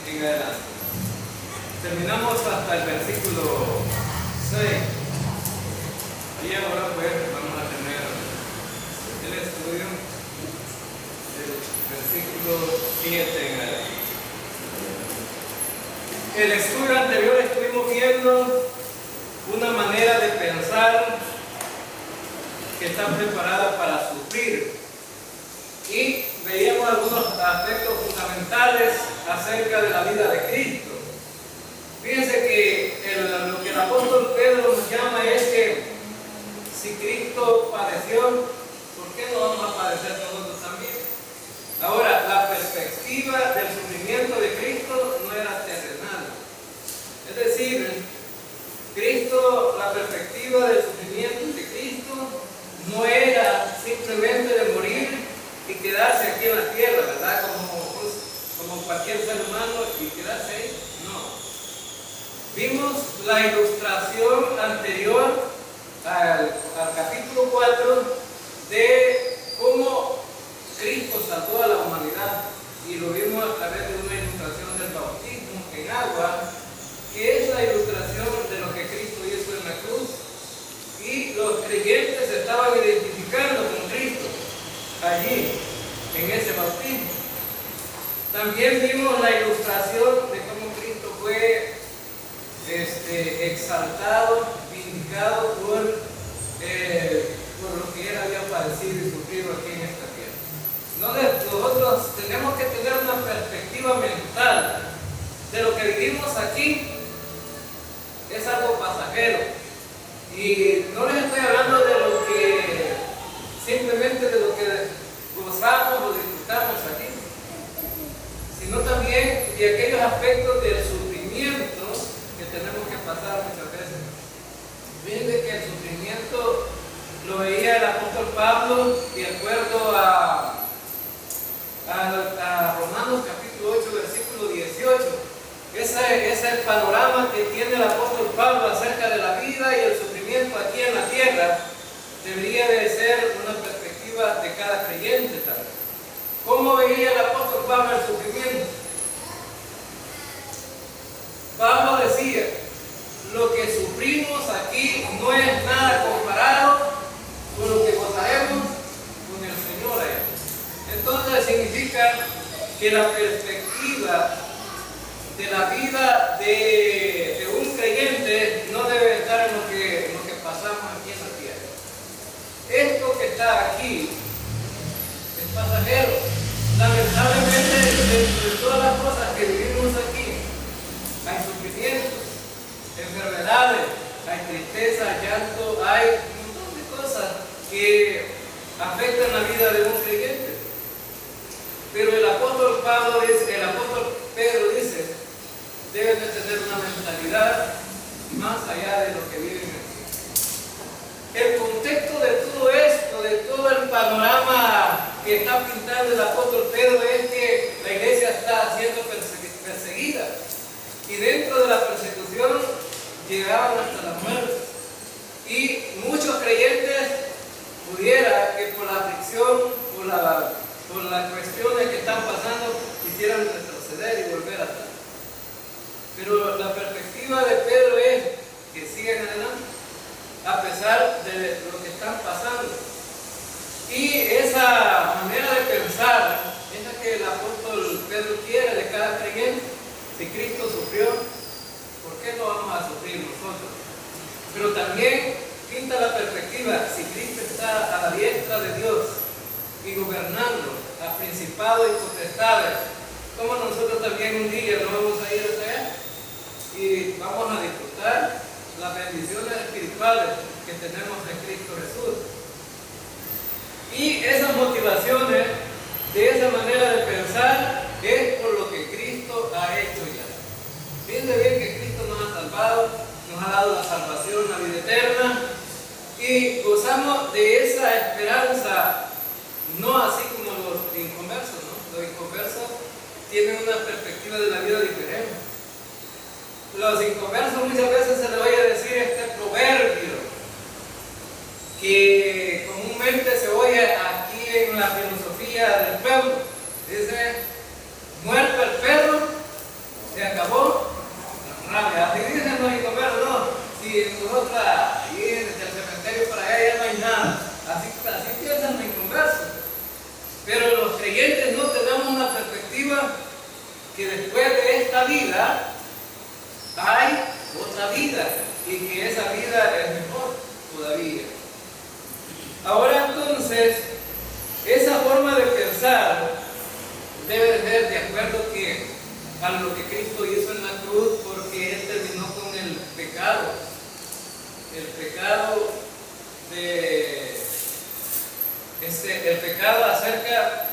en adelante. Terminamos hasta el versículo 6. Y ahora pues vamos a tener el estudio del versículo 7 en adelante. El estudio anterior estuvimos viendo una manera de pensar que está preparada para sufrir y veíamos algunos aspectos fundamentales acerca de la vida de Cristo. Fíjense que lo que el apóstol Pedro nos llama es que si Cristo padeció, ¿por qué no vamos a padecer nosotros también? Ahora, la perspectiva del sufrimiento de Cristo no era terrenal. Es decir, Cristo, la perspectiva del sufrimiento de Cristo no era simplemente de morir y quedarse aquí en la tierra, ¿verdad? Como cualquier ser humano y quedarse ahí. No. Vimos la ilustración anterior al capítulo 4 de cómo Cristo salvó a la humanidad y lo vimos a través de una ilustración del bautismo en agua, que es la ilustración de lo que Cristo hizo en la cruz, y los creyentes se estaban identificando con Cristo allí en ese bautismo. También vimos la ilustración de cómo Cristo fue exaltado, vindicado por lo que él había padecido y sufrido aquí en esta tierra. Nosotros tenemos que tener una perspectiva mental de lo que vivimos aquí. Es algo pasajero, y no les estoy hablando de lo que simplemente de lo que gozamos o disfrutamos aquí, sino también de aquellos aspectos del sufrimiento que tenemos que pasar muchas veces. Fíjense que el sufrimiento lo veía el apóstol Pablo de acuerdo a Romanos capítulo 8 versículo 18. Ese es el panorama que tiene el apóstol Pablo acerca de la vida y el sufrimiento aquí en la tierra. Debería de ser una perspectiva de cada creyente también. ¿Cómo veía el apóstol Pablo el sufrimiento? Pablo decía: lo que sufrimos aquí no es nada comparado con lo que gozaremos con el Señor allá. Entonces significa que la perspectiva de la vida de un creyente no debe estar en lo que pasamos aquí en la tierra. Esto que está aquí es pasajero. Lamentablemente, dentro de todas las cosas que vivimos aquí, hay sufrimientos, enfermedades, hay tristeza, llanto, hay un montón de cosas que afectan la vida de un creyente. Pero el apóstol Pedro dice, deben de tener una mentalidad más allá de lo que viven aquí. El contexto de todo esto, de todo el panorama que está pintando el apóstol Pedro, es que la iglesia está siendo perseguida, y dentro de la persecución llegaban hasta la muerte, y muchos creyentes pudiera que por la aflicción, por las cuestiones que están pasando, quisieran retroceder y volver atrás. Pero la perspectiva de Pedro es que sigan adelante a pesar de lo que están pasando. Y esa manera de pensar es la que el apóstol Pedro quiere de cada creyente. Si Cristo sufrió, ¿por qué no vamos a sufrir nosotros? Pero también pinta la perspectiva: si Cristo está a la diestra de Dios y gobernando a principados y potestades, ¿cómo nosotros también un día no vamos a ir hasta allá? Y vamos a disfrutar las bendiciones espirituales que tenemos en Cristo Jesús. Y esas motivaciones, de esa manera de pensar, es por lo que Cristo ha hecho ya. Fíjense bien que Cristo nos ha salvado, nos ha dado la salvación, la vida eterna, y gozamos de esa esperanza, no así como los inconversos, ¿no? Los inconversos tienen una perspectiva de la vida diferente. Los inconversos muchas veces se les oye decir este proverbio que comúnmente se oye aquí en la filosofía del pueblo. Dice: muerto el perro, esta vida hay otra vida y que esa vida es mejor todavía. Ahora entonces, esa forma de pensar debe de ser de acuerdo a lo que Cristo hizo en la cruz, porque Él terminó con el pecado el pecado acerca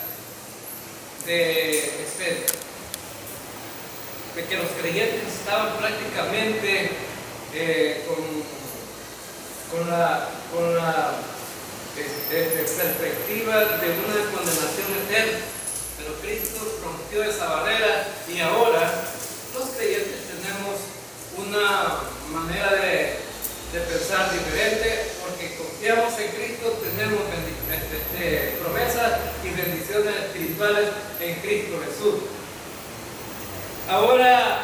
de que los creyentes estaban prácticamente con la perspectiva de una condenación eterna. Pero Cristo rompió esa barrera y ahora los creyentes tenemos una manera de pensar diferente, porque confiamos en Cristo, tenemos promesas y bendiciones espirituales en Cristo Jesús. Ahora,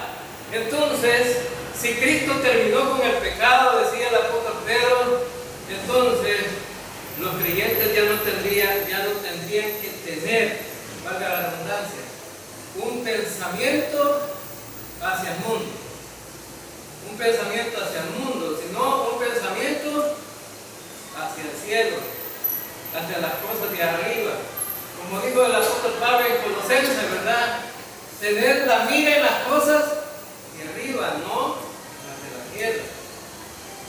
entonces, si Cristo terminó con el pecado, decía el apóstol Pedro, entonces los creyentes ya no tendrían que tener, valga la redundancia, un pensamiento hacia el mundo. Un pensamiento hacia el mundo, sino un pensamiento hacia el cielo, hacia las cosas de arriba. Como dijo el apóstol Pablo en Colosenses, ¿verdad? Tener la mira en las cosas de arriba, no las de la tierra.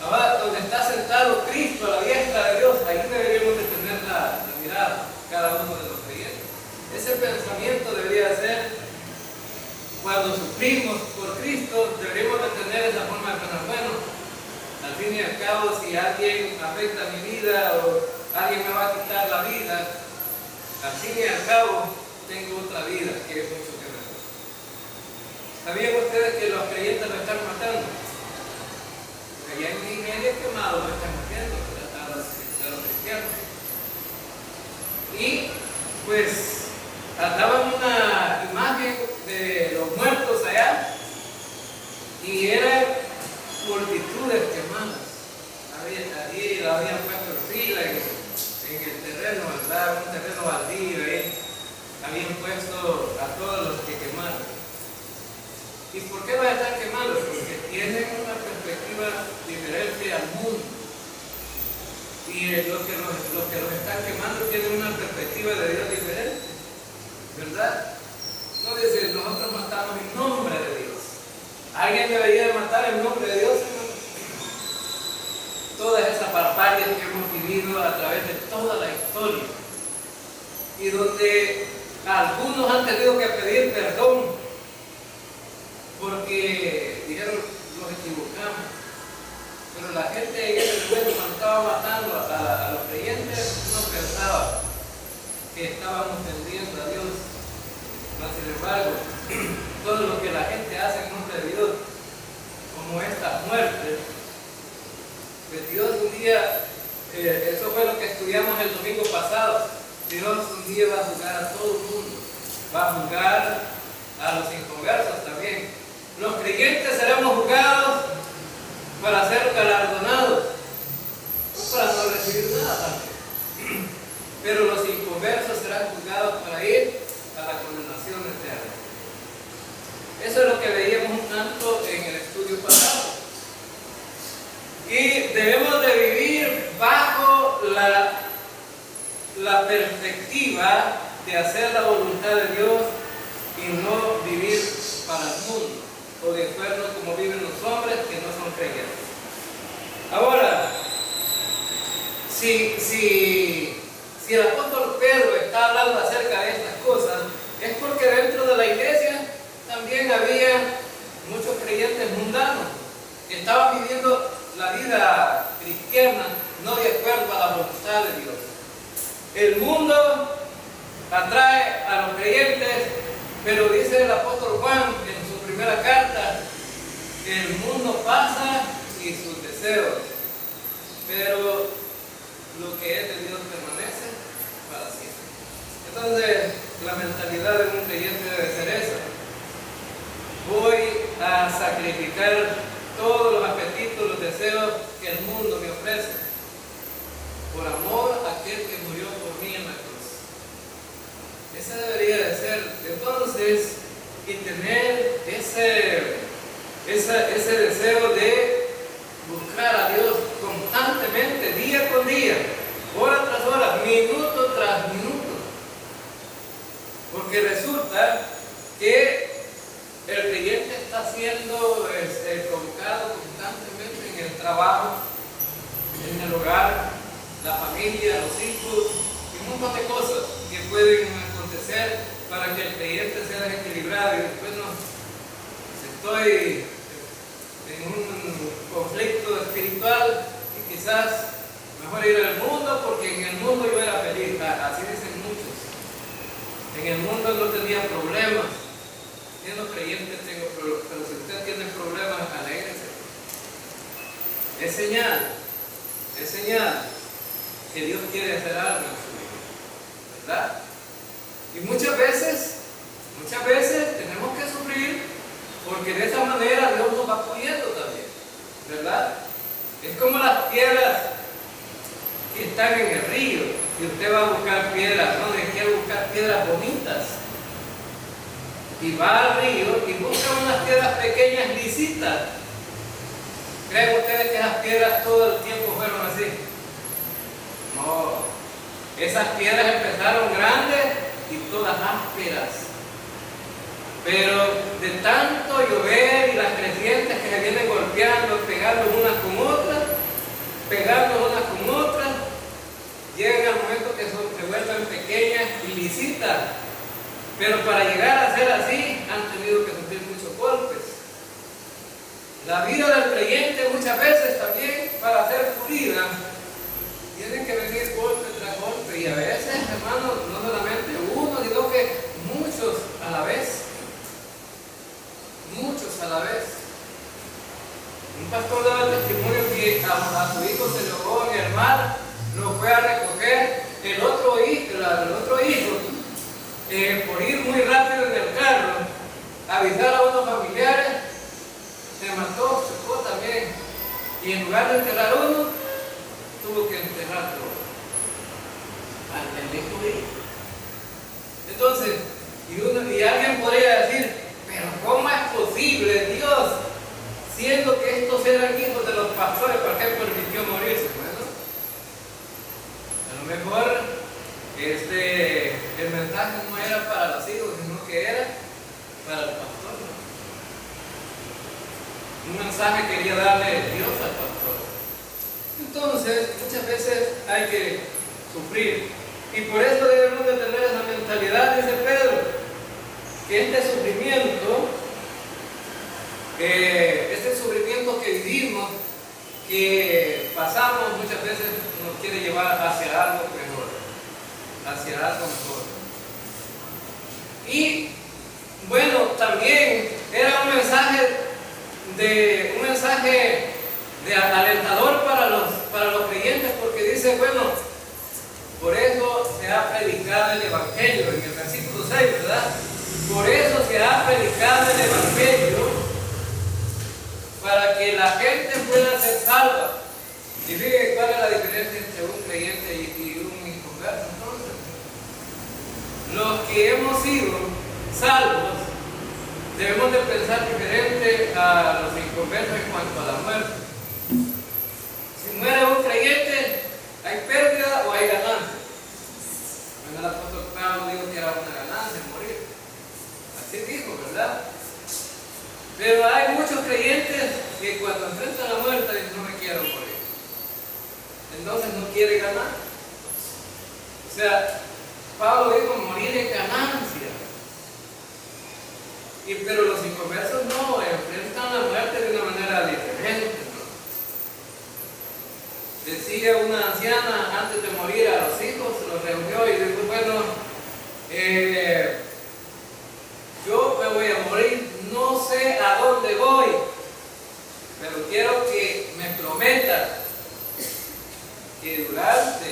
Ahora, donde está sentado Cristo a la diestra de Dios, ahí deberíamos de tener la mirada, cada uno de los creyentes. Ese pensamiento debería ser, cuando sufrimos por Cristo, deberíamos de tener esa forma de pensar. Bueno, al fin y al cabo, si alguien afecta mi vida o alguien me va a quitar la vida, al fin y al cabo tengo otra vida que es mucho que ver. ¿Sabían ustedes que los creyentes lo están matando? Porque allá en mi iglesia quemado lo están matando a los cristianos. Y pues daban una imagen de los muertos allá y eran multitudes quemadas. Allí la habían puesto en fila en el terreno, ¿verdad? Un terreno baldío ahí. Habían puesto a todos los que quemaron. ¿Y por qué los están quemando? Porque tienen una perspectiva diferente al mundo. Y los que los están quemando tienen una perspectiva de Dios diferente, ¿verdad? No dice, nosotros matamos en nombre de Dios. ¿Alguien debería de matar en nombre de Dios? Todas esas barbaries que hemos vivido a través de toda la historia, y donde algunos han tenido que pedir perdón porque dijeron, nos equivocamos. Pero la gente en ese momento, cuando estaba matando a los creyentes, no pensaba que estaban ofendiendo a Dios. Sin embargo, todo lo que la gente hace en nombre de Dios, como estas muertes, pues Dios un día, eso fue lo que estudiamos el domingo pasado, Dios un día va a juzgar a todo el mundo, va a juzgar a los inconversos también. Los creyentes seremos juzgados para ser galardonados, no para no recibir nada también. Pero los inconversos serán juzgados para ir a la condenación eterna. Eso es lo que veíamos un tanto en el estudio pasado. Y debemos de vivir bajo la perspectiva de hacer la voluntad de Dios y no vivir para el mundo o de acuerdo como viven los hombres que no son creyentes. Ahora, si el apóstol Pedro está hablando acerca de estas cosas, es porque dentro de la iglesia también había muchos creyentes mundanos que estaban viviendo la vida cristiana no de acuerdo a la voluntad de Dios. El mundo atrae a los creyentes, pero dice el apóstol Juan en su primera carta, el mundo pasa y sus deseos, pero lo que es de Dios permanece para siempre. Entonces, la mentalidad de un creyente debe ser esa. Voy a sacrificar todos los apetitos, los deseos que el mundo me ofrece, por amor a aquel que murió por mí en la cruz. Esa debería de ser. Entonces, y tener ese deseo de buscar a Dios constantemente, día con día, hora tras hora, minuto tras minuto. Porque resulta que el creyente está siendo provocado constantemente en el trabajo, en el hogar, la familia, los hijos, y un montón de cosas que pueden acontecer para que el creyente sea desequilibrado. Y después estoy en un conflicto espiritual y quizás mejor ir al mundo porque en el mundo yo era feliz. Así dicen muchos. En el mundo no tenía problemas. Siendo creyente tengo problemas, pero si usted tiene problemas, alégrese. Es señal que Dios quiere hacer algo en su vida, ¿verdad? Y muchas veces tenemos que sufrir porque de esa manera Dios nos va puliendo también, ¿verdad? Es como las piedras que están en el río y usted va a buscar piedras, ¿no? Quiere buscar piedras bonitas y va al río y busca unas piedras pequeñas lisitas. ¿Creen ustedes que esas piedras todo el tiempo fueron así? No, esas piedras empezaron grandes y todas ásperas, pero de tanto llover y las crecientes que se vienen golpeando, pegando unas con otras, llega el momento que se vuelven pequeñas y lisitas, pero para llegar a ser así han tenido que sufrir muchos golpes. La vida del creyente muchas veces también, para ser pulida, tienen que venir golpe tras golpe, y a veces, hermanos, no solamente uno, sino que muchos a la vez. Un pastor daba testimonio que a su hijo se le ahogó en el mar, lo fue a recoger el otro hijo, por ir muy rápido en el carro, avisar a unos familiares, se mató, chocó también, y en lugar de enterrar uno, tuvo que enterrar todo. Al hijo. Entonces, y alguien podría decir, pero ¿cómo es posible, Dios, siendo que estos eran hijos de los pastores, ¿para qué permitió morirse? Bueno, a lo mejor el mensaje no era para los hijos, sino que era para el pastor, ¿no? Un mensaje quería darle Dios al pastor. Entonces, muchas veces hay que sufrir, y por eso debemos de tener esa mentalidad, dice Pedro, que este sufrimiento que vivimos, que pasamos, muchas veces nos quiere llevar hacia algo mejor, Y bueno, también era un mensaje de alentador para los creyentes, porque dice, bueno, por eso se ha predicado el Evangelio, en el versículo 6, ¿verdad? Por eso se ha predicado el Evangelio, para que la gente pueda ser salva. Y fíjense cuál es la diferencia entre un creyente y un inconverso. Entonces, los que hemos sido salvos debemos de pensar diferente a los inconversos en cuanto a la muerte. Si muere un creyente, ¿hay pérdida o hay ganancia? Bueno, el apóstol Pablo dijo que era una ganancia morir. Así dijo, ¿verdad? Pero hay muchos creyentes que cuando enfrentan la muerte dicen, no me quiero morir. Entonces no quiere ganar. O sea, Pablo dijo, morir es ganancia. Pero los inconversos no, enfrentan la muerte de una manera diferente, ¿no? Decía una anciana antes de morir a los hijos, se los reunió y dijo, bueno, yo me voy a morir, no sé a dónde voy, pero quiero que me prometan que durante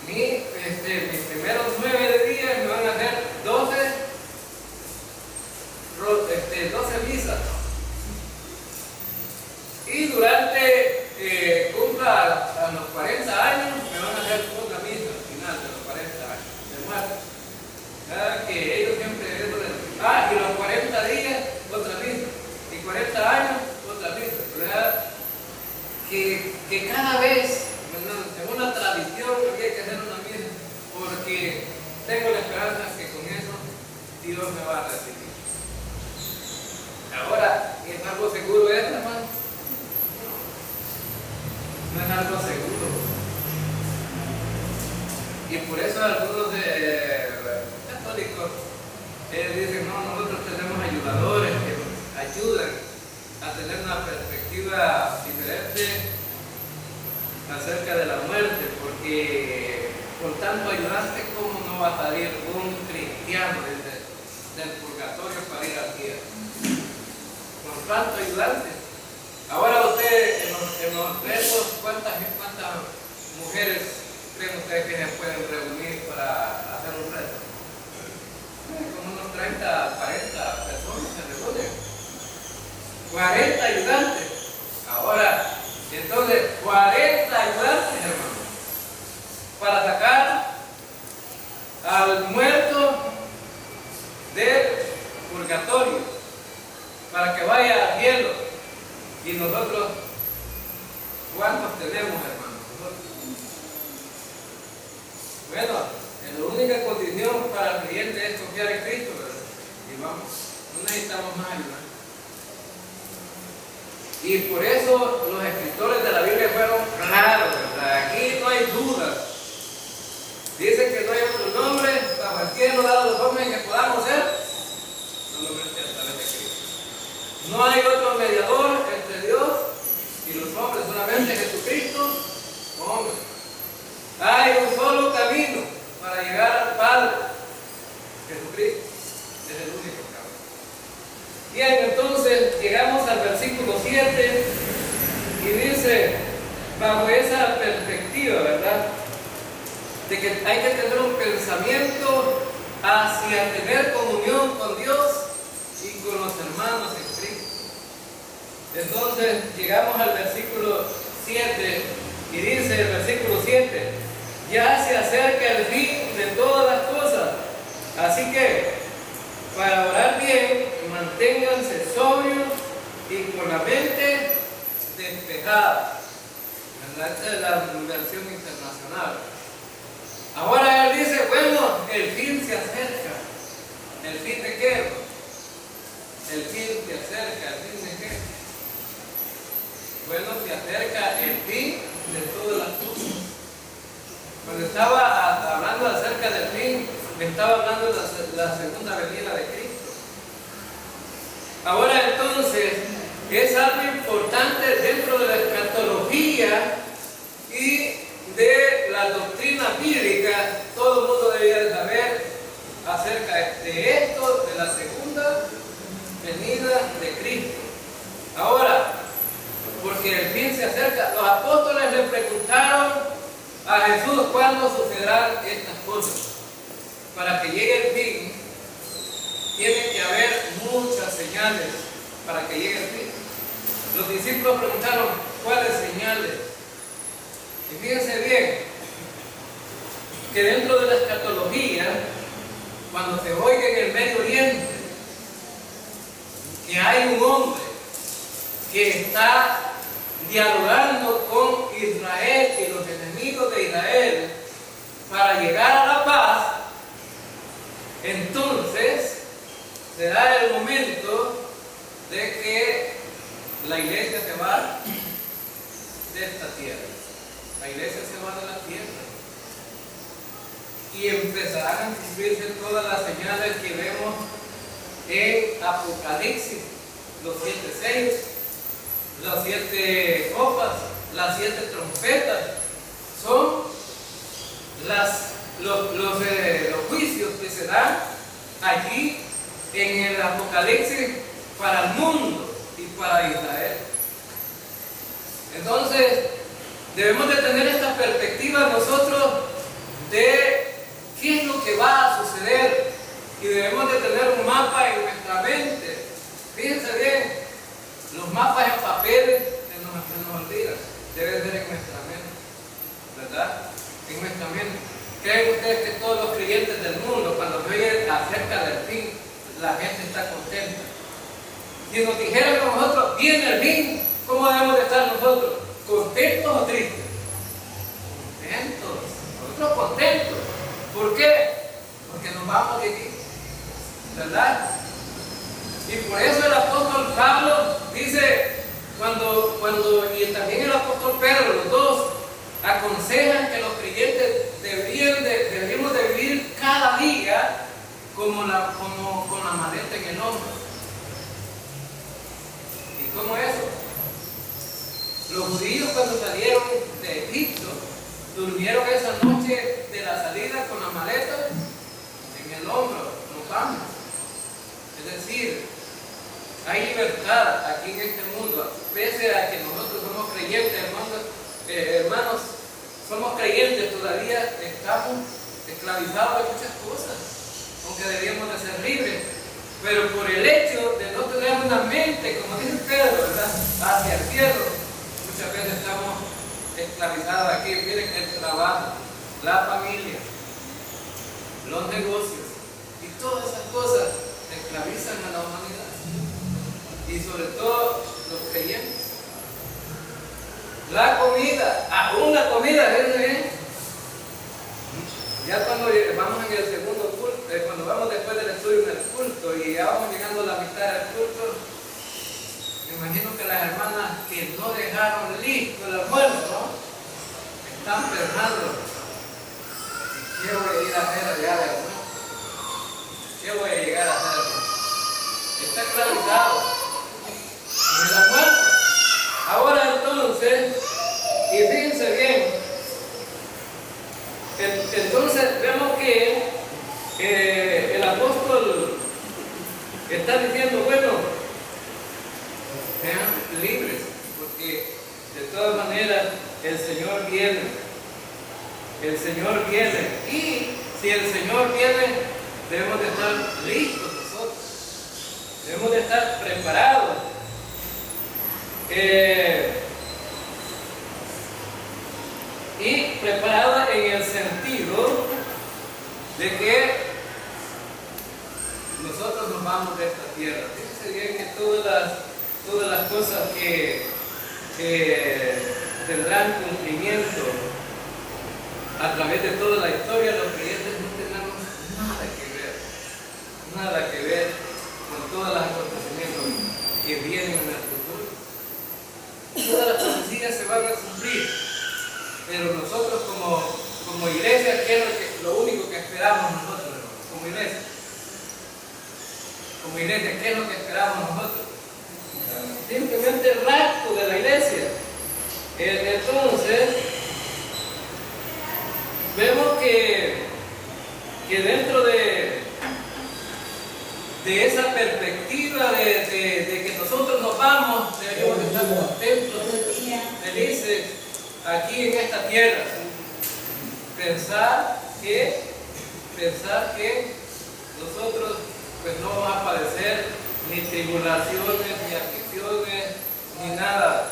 mis primeros 9 días me van a hacer 12 misas, y durante cumpla a los 40 años me van a hacer una misa al final de los 40 años de muerte. Que ellos siempre días, otra misma. Y 40 años, otra misma. ¿Verdad? Que cada vez, en una tradición, aquí hay que hacer una misma, porque tengo la esperanza que con eso Dios me va a recibir. Ahora, ¿es algo seguro esto, hermano? No es algo seguro. Y por eso algunos católicos dicen, no, nosotros tenemos ayudadores que nos ayudan a tener una perspectiva diferente acerca de la muerte, porque con tanto ayudante, ¿cómo no va a salir un cristiano del purgatorio para ir al cielo? Con tanto ayudante. Ahora usted, en los rezos, ¿cuántas mujeres creen ustedes que se pueden reunir para hacer un rezo? Como unos 30, 40 personas se reúnen. 40 ayudantes. Ahora, entonces, 40 ayudantes, hermano, para sacar al muerto del purgatorio, para que vaya al cielo. Y nosotros, ¿cuántos tenemos, hermano? Bueno, la única condición para el creyente es confiar en Cristo, ¿verdad? Y vamos, no necesitamos más ayuda. Y por eso los escritores de la Biblia fueron claros, ¿verdad? Aquí no hay dudas. Dicen que no hay otro nombre bajo el cielo dado a los hombres que podamos ser solamente a través de Cristo. No hay otro mediador entre Dios y los hombres, solamente Jesucristo, hombre. Hay un solo camino para llegar al Padre, Jesucristo, es el único camino. Bien, entonces llegamos al versículo 7 y dice, bajo esa perspectiva, ¿verdad?, de que hay que tener un pensamiento hacia tener comunión con Dios y con los hermanos en Cristo. Entonces llegamos al versículo 7 y dice el versículo 7, ya se acerca el fin de todas las cosas, así que para orar bien manténganse sobrios y con la mente despejada. Esta es la versión internacional. Ahora él dice, bueno, el fin se acerca. ¿El fin de qué? El fin se acerca. ¿El fin de qué? Bueno, se acerca el fin de todas las cosas. Cuando estaba hablando acerca del fin, me estaba hablando de la segunda venida de Cristo. Ahora entonces, es algo importante dentro de la escatología y de la doctrina bíblica. Todo el mundo debería saber acerca de esto, de la segunda venida de Cristo. Ahora, porque el fin se acerca, los apóstoles le preguntaron a Jesús cuándo sucederán estas cosas. Para que llegue el fin, tiene que haber muchas señales para que llegue el fin. Los discípulos preguntaron, ¿cuáles señales? Y fíjense bien, que dentro de la escatología, cuando se oiga en el Medio Oriente, que hay un hombre que está dialogando con Israel y los enemigos de Israel para llegar a la paz, entonces será el momento de que la iglesia se va de esta tierra. La iglesia se va de la tierra y empezarán a cumplirse todas las señales que vemos en Apocalipsis, los 7 sellos, las 7 copas, las 7 trompetas. Son los juicios que se dan allí en el Apocalipsis para el mundo y para Israel. Entonces debemos de tener esta perspectiva nosotros de qué es lo que va a suceder, y debemos de tener un mapa en nuestra mente. Fíjense bien, los mapas en papeles se nos olvidan, deben ser en nuestra mente, ¿verdad? En nuestra mente. ¿Creen ustedes que todos los creyentes del mundo, cuando oyen acerca del fin, la gente está contenta? Si nos dijeran a nosotros, viene el fin, ¿cómo debemos de estar nosotros? ¿Contentos o tristes? Contentos, nosotros contentos. ¿Por qué? Porque nos vamos de aquí, ¿verdad? Y por eso el apóstol Pablo dice, y también el apóstol Pedro, los dos, aconsejan que los creyentes deberíamos de vivir cada día como con la maleta en el hombro. ¿Y cómo es eso? Los judíos cuando salieron de Egipto, durmieron esa noche de la salida con la maleta en el hombro, nos vamos. Es decir, hay libertad aquí en este mundo, pese a que nosotros somos creyentes, hermanos, somos creyentes, todavía estamos esclavizados de muchas cosas, aunque deberíamos de ser libres. Pero por el hecho de no tener una mente, como dice Pedro, ¿verdad?, hacia el cielo, muchas veces estamos esclavizados aquí. Miren, el trabajo, la familia, los negocios y todas esas cosas esclavizan a la humanidad, y sobre todo los creyentes. La comida, aún la comida, ¿ven? Ya cuando vamos en el segundo culto, cuando vamos después del estudio en el culto y ya vamos llegando a la mitad del culto, me imagino que las hermanas que no dejaron listo el almuerzo están pensando, ¿qué voy a ir a hacer allá de almuerzo? ¿Qué voy a llegar a hacer? Está esclavizado en el almuerzo. Ahora entonces, y fíjense bien, entonces vemos que el apóstol está diciendo, bueno, sean libres, porque de todas maneras el Señor viene. El Señor viene. Y si el Señor viene, debemos de estar listos nosotros. Debemos de estar preparados. Y preparados en el sentido de que nosotros nos vamos de esta tierra. Fíjense bien que todas las cosas que tendrán cumplimiento a través de toda la historia, los creyentes no tenemos nada que ver con todos los acontecimientos que vienen en el futuro. Todas las profecías se van a cumplir, pero nosotros como iglesia, ¿qué es lo único que esperamos nosotros, como iglesia? Como iglesia, ¿qué es lo que esperamos nosotros? Simplemente el rapto de la iglesia. Entonces, vemos que dentro de esa perspectiva de que nosotros nos vamos, debemos estar contentos, felices aquí en esta tierra. Pensar que nosotros pues no vamos a padecer ni tribulaciones, ni aflicciones, ni nada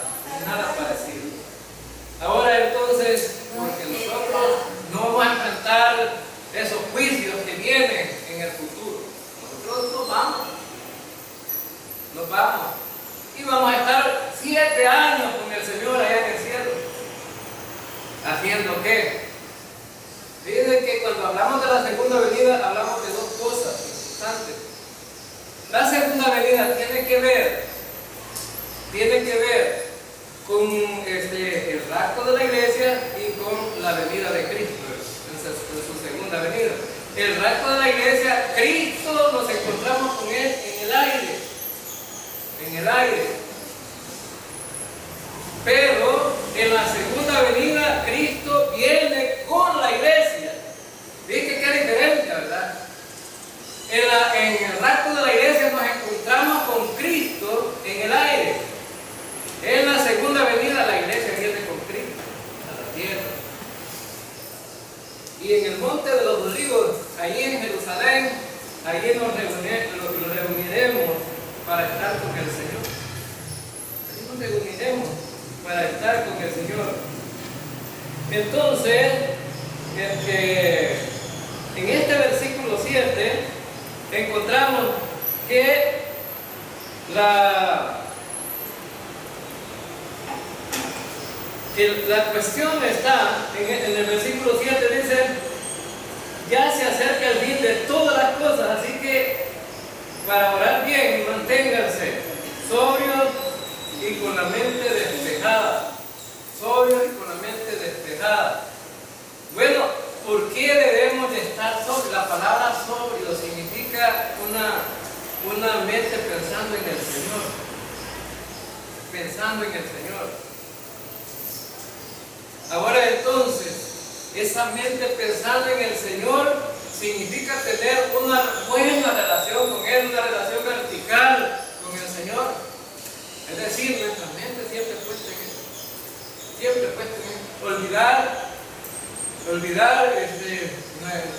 parecido. Ahora entonces, porque nosotros no vamos a enfrentar esos juicios que vienen en el futuro, nosotros nos vamos y vamos a estar 7 años con el Señor allá en el cielo. ¿Haciendo qué? Fíjense que cuando hablamos de la segunda venida, hablamos de dos cosas importantes. La segunda venida tiene que ver con el rapto de la iglesia y con la venida de Cristo en su segunda venida. El rapto de la iglesia, Cristo, nos encontramos con Él en el aire. Pero en la segunda venida, Cristo viene con la iglesia. ¿Viste qué diferencia, verdad? En el rapto de la iglesia nos encontramos con Cristo en el aire. En la segunda venida, la iglesia viene con Cristo a la tierra. Y en el monte de los olivos, allí en Jerusalén, allí nos reunimos La cuestión está en el versículo 7, dice: ya se acerca el fin de todas las cosas, así que para orar bien, manténganse sobrios y con la mente despejada. Sobrios y con la mente despejada. Bueno, ¿por qué debemos de estar sobrios? La palabra sobrio significa una mente pensando en el Señor. Pensando en el Señor. Ahora entonces, esa mente pensando en el Señor significa tener una buena relación con Él, una relación vertical con el Señor. Es decir, nuestra mente siempre puesta en Él. Siempre puesta en Él. Olvidar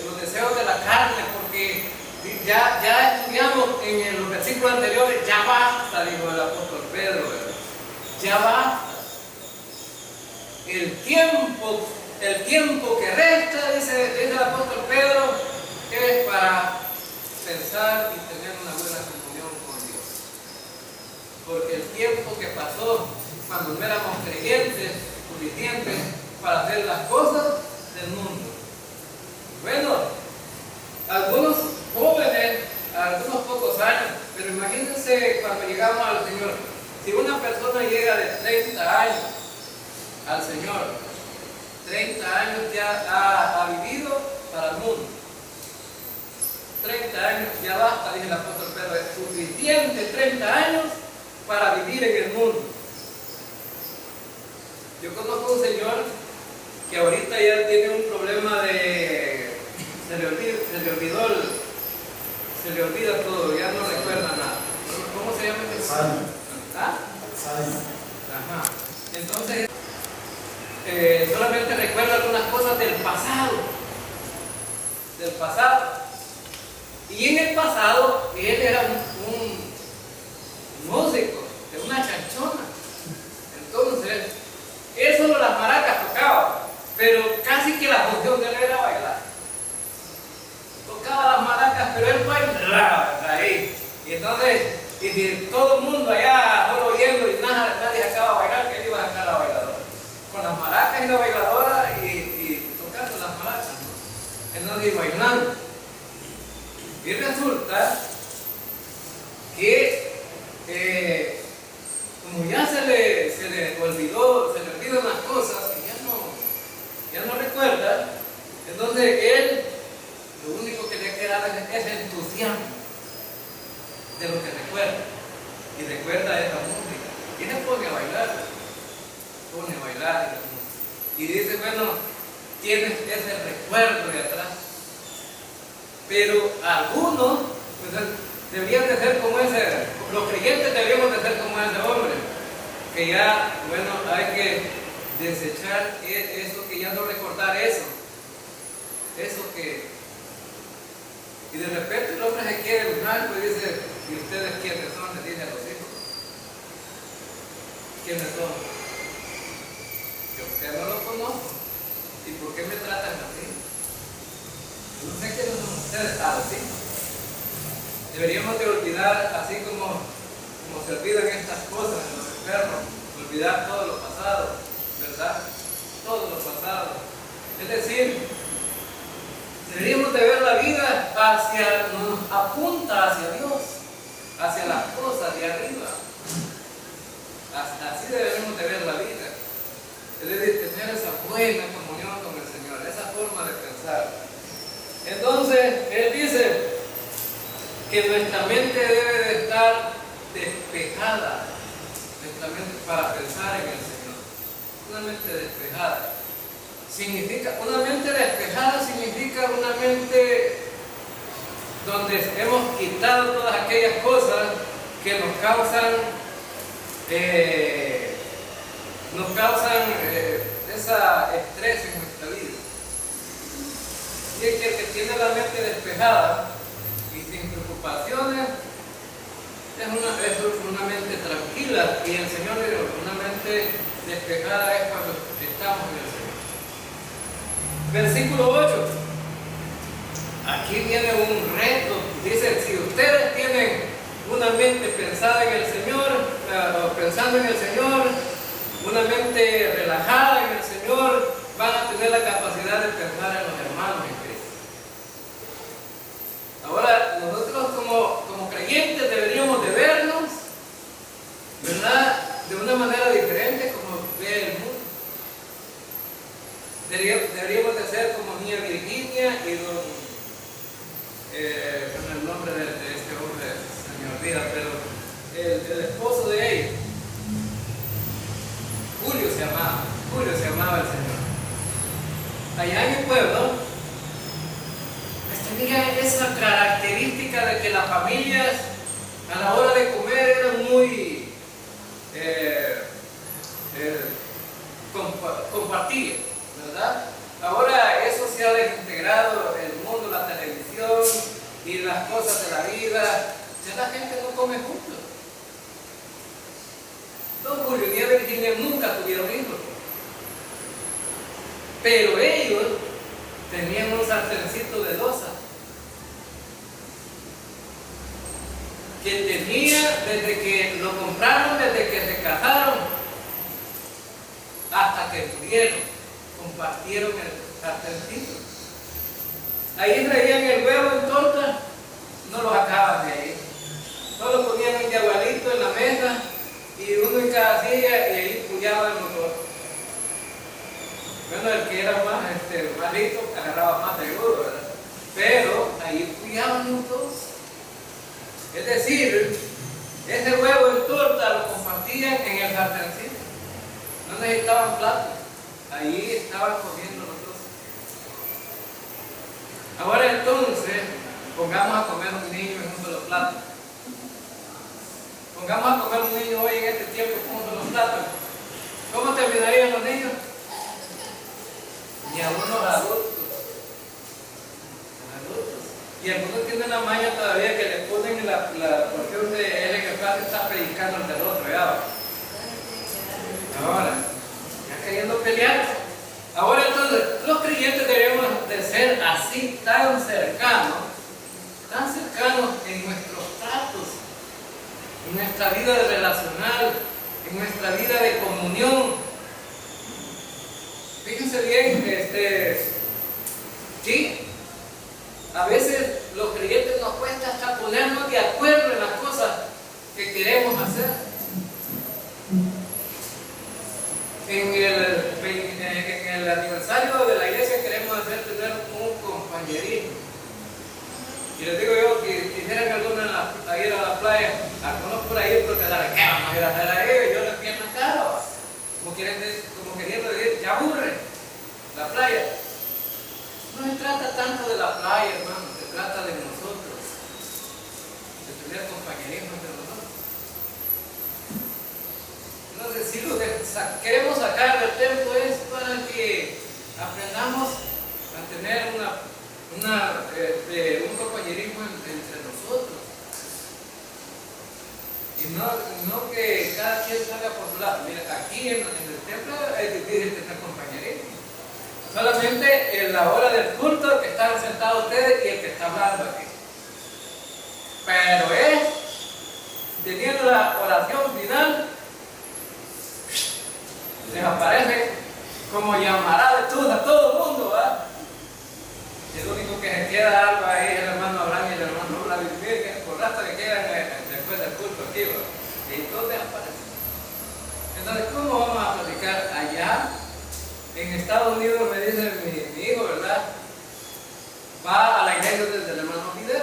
los deseos de la carne, porque ya estudiamos en los versículos anteriores: ya basta, dijo el apóstol Pedro, ¿verdad? Ya basta. El tiempo que resta, dice el apóstol Pedro, es para pensar y tener una buena comunión con Dios. Porque el tiempo que pasó cuando no éramos creyentes suficientes para hacer las cosas del mundo. Bueno, algunos jóvenes, algunos pocos años, pero imagínense cuando llegamos al Señor. Si una persona llega de 30 años al Señor, 30 años ya ha vivido para el mundo. 30 años ya basta, dice el apóstol Pedro, es suficiente 30 años para vivir en el mundo. Yo conozco un señor que ahorita ya tiene un problema de... se le olvida todo, ya no recuerda nada. ¿Cómo se llama ese? Alzheimer. ¿Ah? Alzheimer. Ajá. Entonces, solamente recuerda algunas cosas del pasado. Y en el pasado, él era un músico, de una chanchona. Entonces, él solo las maracas tocaba, pero casi que la función de él era bailar. Tocaba las maracas, pero él bailaba ahí. Y entonces, y si todo el mundo allá solo oyendo y nadie acaba de bailar, que él iba a sacar la bailadora. Con las maracas y la bailadora y tocando las maracas, ¿no? Entonces, bailando. Y resulta que como ya se le olvidan las cosas que ya no recuerda, entonces él lo único que le queda es entusiasmo de lo que recuerda. Y recuerda esa música. Y se pone a bailar. Y dice, bueno, tienes ese recuerdo de atrás. Pero algunos pues, deberían de ser como ese, los creyentes deberíamos de ser como ese hombre, que ya, bueno, hay que desechar eso, que ya no recordar eso que, y de repente el hombre se quiere buscar, pues dice, ¿y ustedes quiénes son? Le dice a los hijos. ¿Quiénes son? Yo usted no los conozco. ¿Y por qué me tratan así? No sé quiénes son ustedes, así. Deberíamos de olvidar, así como se olvidan estas cosas en los enfermos, olvidar todo lo pasado, ¿verdad? Todo lo pasado. Es decir, deberíamos de ver la vida nos apunta hacia Dios, hacia las cosas de arriba. Así debemos de ver la vida. Es decir, tener esa buena comunión con el Señor, esa forma de pensar. Entonces, Él dice que nuestra mente debe de estar despejada, nuestra mente para pensar en el Señor. Una mente despejada. Una mente despejada significa una mente donde hemos quitado todas aquellas cosas que nos causan esa estrés en nuestra vida. Y el que tiene la mente despejada y sin preocupaciones es una mente tranquila, y el Señor dice, una mente despejada es cuando estamos en el Señor. Versículo 8. Aquí viene un reto. Dice, si ustedes tienen una mente pensada en el Señor, pensando en el Señor, una mente relajada en el Señor, van a tener la capacidad de pensar en los hermanos en Cristo. Ahora, nosotros como creyentes deberíamos de vernos, ¿verdad?, de una manera diferente como ve el mundo. Deberíamos de ser como niña Virginia y con el nombre de este hombre se me olvida, pero el esposo de ella, Julio se llamaba el Señor. Allá en mi pueblo, pues tenía esa característica de que las familias a la hora de comer eran muy compartidas, ¿verdad? Ahora eso se ha desintegrado el mundo, la televisión y las cosas de la vida. Ya la gente no come juntos. Don Julio y Virginia nunca tuvieron hijos, pero ellos tenían un sartencito de loza que tenía desde que lo compraron, desde que se casaron hasta que tuvieron, compartieron el sartencito. Ahí traían el huevo en torta, no lo sacaban de ahí, solo ponían un yagualito en la mesa y uno en cada silla y ahí pullaban los dos. Bueno, el que era más malito agarraba más seguro, ¿verdad? Pero ahí pullaban los dos. Es decir, ese huevo en torta lo compartían en el sartencito. No necesitaban platos. Ahí estaban comiendo los dos. Ahora entonces, pongamos a comer un niño en un solo plato. Pongamos a comer un niño hoy en este tiempo con un solo plato. ¿Cómo terminarían los niños? Ni a unos adultos. Y algunos tienen la maña todavía que le ponen la porción de él en el plato y está predicando el del otro, ¿ya? Ahora, ya queriendo pelear. Ahora entonces, los creyentes debemos de ser así, tan cercanos en nuestros tratos, en nuestra vida relacional, en nuestra vida de comunión. Fíjense bien, sí, a veces los creyentes nos cuesta hasta ponernos de acuerdo en las cosas que queremos hacer. En el aniversario de la iglesia queremos tener un compañerismo. Y les digo yo que quisieran algunos ir a la playa, algunos por ahí, porque ¿qué vamos a ir a hacer ahí? Yo les pierdo caro. Como queriendo decir, ya aburre la playa. No se trata tanto de la playa, hermano, se trata de nosotros, de tener compañerismo entre nosotros. Entonces, si lo que queremos sacar del templo es para que aprendamos a tener un compañerismo entre nosotros. Y no que cada quien salga por su lado. Mira, aquí en el templo es difícil tener compañerismo. Solamente en la hora del culto que están sentados ustedes y el que está hablando aquí. Pero teniendo la oración final, les aparece como llamará de todos a todo el mundo, ¿verdad? Y el único que se queda algo ahí es el hermano Abraham y el hermano Vladimir, por rato que quedan después del culto aquí, ¿verdad? Y todos desaparecen. Entonces, ¿cómo vamos a platicar allá? En Estados Unidos me dice mi hijo, ¿verdad? Va a la iglesia desde el hermano Fidel.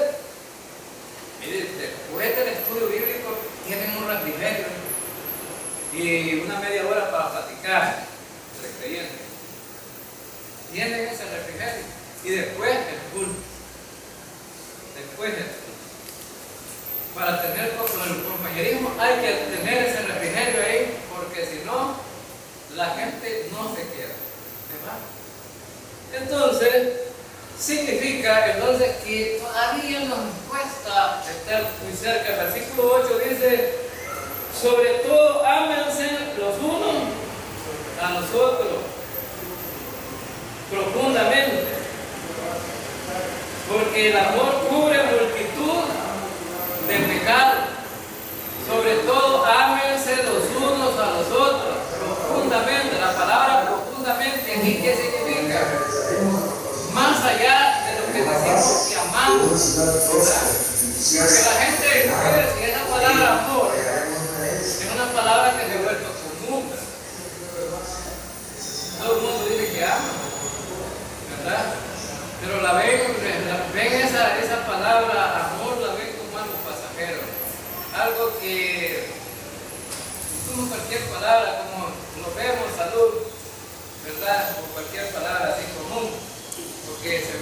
Mire, después del estudio bíblico tienen un refrigerio y una media hora para platicar entre creyentes. Tienen ese refrigerio y después el culto. Para tener el compañerismo hay que tener ese refrigerio ahí, porque si no, la gente no se queda. Entonces, significa que todavía nos cuesta estar muy cerca. El versículo 8 dice: sobre todo ámense los unos a los otros profundamente, porque el amor cubre multitud de pecados. Porque la gente, si esa palabra amor es una palabra que se ha vuelto común. Todo el mundo dice que ama, ¿verdad? Pero ven esa palabra amor, la ven como algo pasajero, algo que, como cualquier palabra, como lo vemos, salud, ¿verdad? O cualquier palabra así común, porque se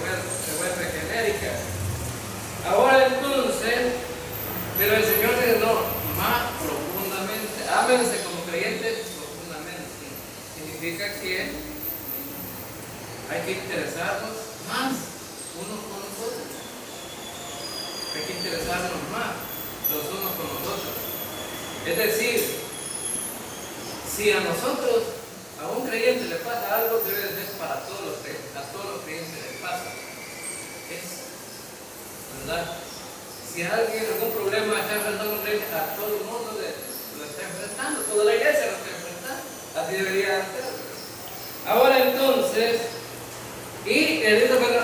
vuelve genérica. Ahora entonces, pero el Señor dice, no, más profundamente, ámense como creyentes profundamente. Significa que hay que interesarnos más unos con los otros. Hay que interesarnos más los unos con los otros. Es decir, si a nosotros, a un creyente le pasa algo, debe de ser para todos los creyentes, a todos los creyentes les pasa. ¿Verdad? Si alguien algún problema está enfrentando un creyente, a todo el mundo lo está enfrentando, toda la iglesia lo está enfrentando. Así debería ser. Ahora entonces,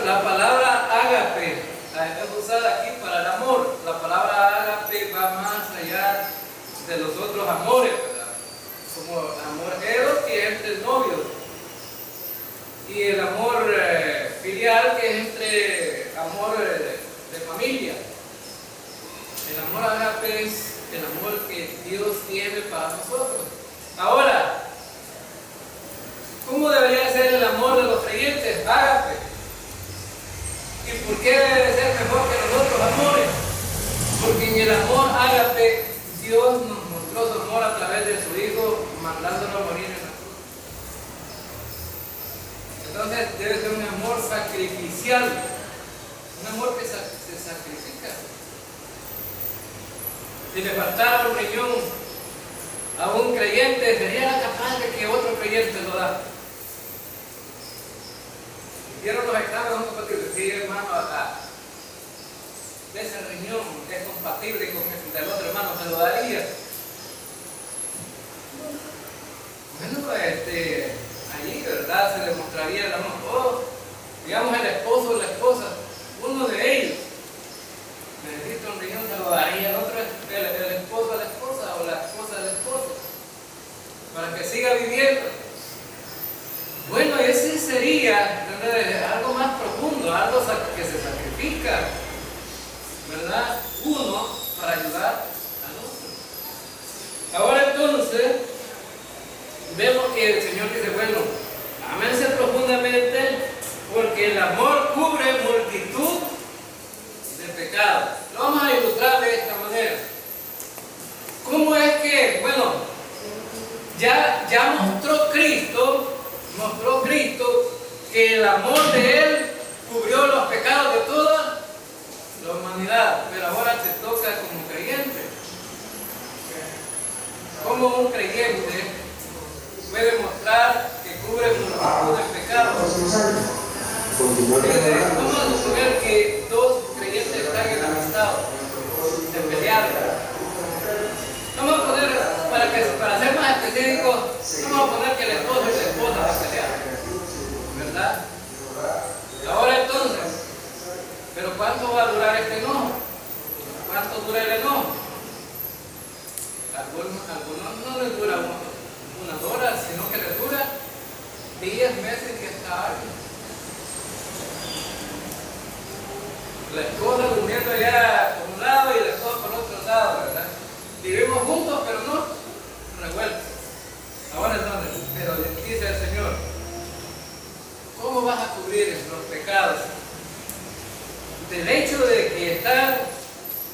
la palabra ágape es usada aquí para el amor. La palabra ágape va más allá de los otros amores, ¿verdad? Como amor eros, que es entre novios, y el amor filial, que es entre amor de familia. El amor ágape es el amor que Dios tiene para nosotros. Ahora, ¿cómo debería ser el amor de los creyentes? Ágape. ¿Y por qué debe ser mejor que los otros amores? Porque en el amor ágape Dios nos mostró su amor a través de su Hijo, mandándolo a morir en la cruz. Entonces debe ser un amor sacrificial, un amor que se sacrifica. Si le faltara un riñón a un creyente, sería capaz de que otro creyente lo da. Hicieron los exámenes, son compatibles. Sí, hermano, acá. De ese riñón es compatible con el del otro hermano, se lo daría. Bueno, allí, ¿verdad? Se demostraría el amor. Oh, digamos el esposo o la esposa, uno de ellos necesita un riñón, se lo daría el otro, el esposo a la esposa o la esposa al esposo, para que siga viviendo. Bueno, ese sería, ¿verdad?, algo más profundo, algo que se sacrifica, ¿verdad? Uno para ayudar al otro. Ahora entonces, vemos que el Señor dice, bueno, ámense profundamente, porque el amor cubre multitud de pecados. Lo vamos a ilustrar de esta manera. ¿Cómo es que, bueno, ya mostró Cristo que el amor de Él cubrió los pecados de toda la humanidad, pero ahora te toca como creyente. ¿Cómo un creyente puede mostrar que cubre multitud de pecados? Vamos a suponer que dos creyentes están enemistados, se pelearon. Vamos a poner, para ser más específicos, vamos a poner que el esposo y la esposa se pelearon, ¿verdad? Ahora entonces, ¿pero cuánto va a durar este enojo? ¿Cuánto dura el enojo? Algunos no les dura unas horas, sino que les dura 10 meses y hasta años. La esposa durmiendo allá por un lado y la esposa por otro lado, ¿verdad? Vivimos juntos, pero no revueltos. Ahora entonces, pero dice el Señor, ¿cómo vas a cubrir los pecados? Del hecho de